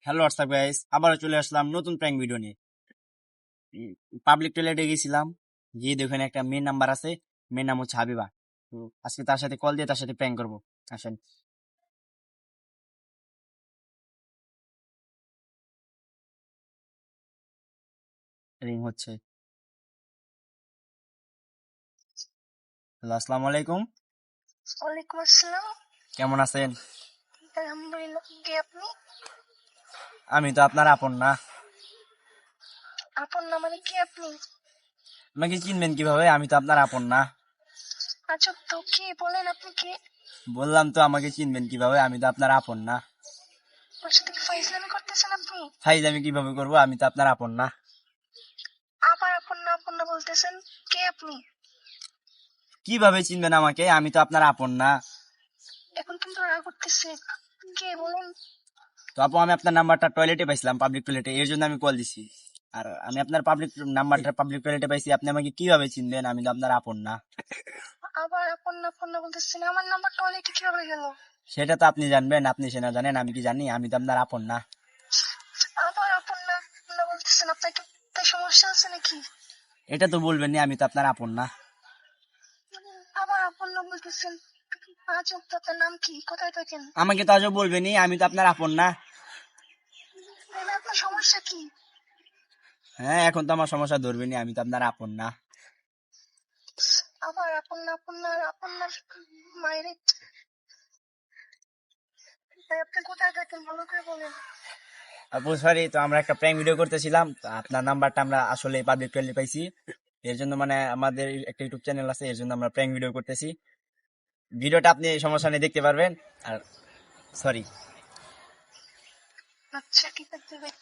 Hello WhatsApp guys, আবারও চলে আসলাম নতুন প্র্যাঙ্ক ভিডিও নিয়ে। পাবলিক টয়লেটে গেছিলাম, গিয়ে দেখেন একটা মেন নাম্বার আছে, মেন নাম হচ্ছে হাবিবা। তো আজকে তার সাথে কল দিয়ে তার সাথে প্র্যাঙ্ক করবো। আসেন। রিং হচ্ছে। হ্যালো, আসসালামু আলাইকুম। ওয়ালাইকুম আসসালাম। কেমন আছেন? আলহামদুলিল্লাহ। কে আপনি? আমি তো আপনার আপন না। আপন না মানে কে আপনি? আমাকে চিনবেন কিভাবে? আমি তো আপনার আপন না। আচ্ছা, তো কে বলেন, আপনি কে? বললাম তো আমাকে চিনবেন কিভাবে? আমি তো আপনার আপন না। আমার সাথে কি ফাইজলামি করতেছেন আপনি? ফাইজ আমি কিভাবে করবো? আমি তো আপনার আপন না। আবার আপন না বলতেছেন। কে আপনি? কিভাবে চিনবেন আমাকে? আমি তো আপনার আপন না। এখন কিন্তু রাগ করতেছে। কে বলেন? তো আপু, আমি আপনার নাম্বারটা টয়লেটে পাইছিলাম, পাবলিক টয়লেটে, এর জন্য আমি কল দিছি। আর আমি আপনার পাবলিক টয়লেটে পাইছি, আপনি আমাকে কিভাবে চিনবেন? আমি তো আপনার আপন না। আবার আপন না বলতেছেন। আমার নাম্বার টয়লেটে কিভাবে গেল? সেটা তো আপনি জানবেন, আপনি সেটা জানেন, আমি কি জানি? আমি তো আপনার আপন না। আবার আপন না বলতেছেন। আপনার কি সমস্যা আছে নাকি? এটা তো বলবেন না, আমি তো আপনার আপন না। আবার আপন না বলতেছেন। আজ আপনার নাম কি? কোথায় থাকেন? আমাকে তো আজও বলবেনি, আমি তো আপনার আপন না। আপনার সমস্যা কি? হ্যাঁ, এখন তো আমার সমস্যা ধরবেনি, আমি তো আপনার আপন না। আবার আপন না মায়ের। আপনি কোথায় থাকেন ভালো করে বলেন। আপু সরি, তো আমরা একটা প্র্যাঙ্ক ভিডিও করতেছিলাম, তো আপনার নাম্বারটা আমরা আসলে পাবলিক টয়লেটে পাইছি। এর জন্য মানে আমাদের একটা ইউটিউব চ্যানেল আছে, এর জন্য আমরা প্র্যাঙ্ক ভিডিও করতেছি। ভিডিওটা আপনি সমস্যা নিয়ে দেখতে পারবেন। আর সরি। আচ্ছা, ঠিক আছে ভাই।